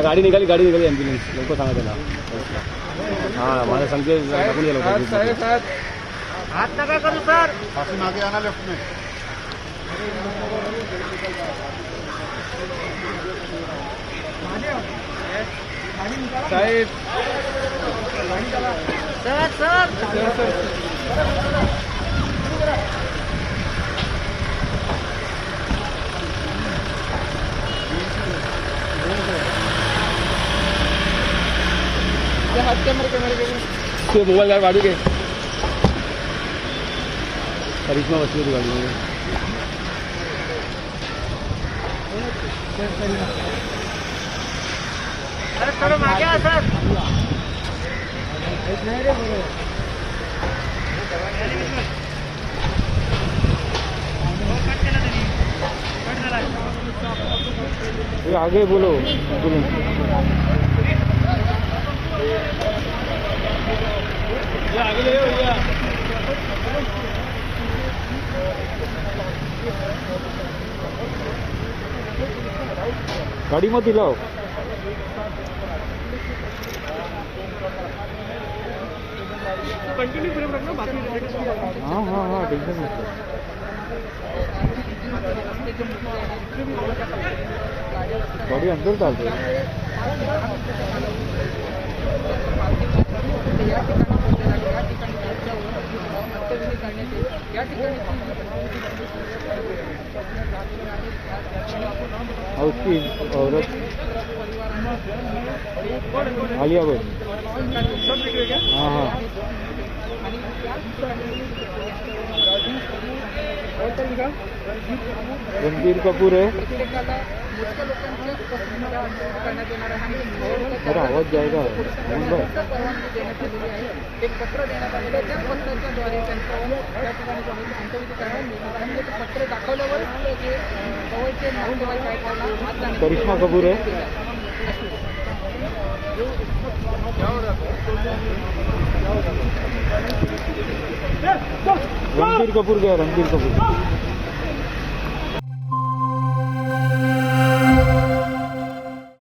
गाडी निघाली ॲम्ब्युलन्स लवकर सांगा त्याला. हां माझा संकेत टाकून गेला होता. हात नका करू सर. पासून आगे आना लेफ्ट में. साहेब सर सर हाथ कॅमेरे मोबाईल गाडी वाढू घे. करिश्मा बसली होती गाडीमध्ये. अरे थोडं मागे आ सर. आगे बोलो गाड़ी मत हिलाओ. कंटिन्यू फिल्म रखना बाकी. हाँ टेंशन मत. गाड़ी अंदर डाल दो. और उसकी औरत आलिया भाई. हाँ रणबीर कपूर है. मेरा आवाज जाएगा. एक पत्र देण्यात आलेलं आहे. त्या पत्राच्या द्वारे त्यांच्यावर त्या ठिकाणी अंत्यविधी करण्यात आणि ते पत्र दाखवल्यावर जे जवळचे नातेवाईक आहेत करिश्मा कपूर है. रणबीर कपूर गया. रणबीर कपूर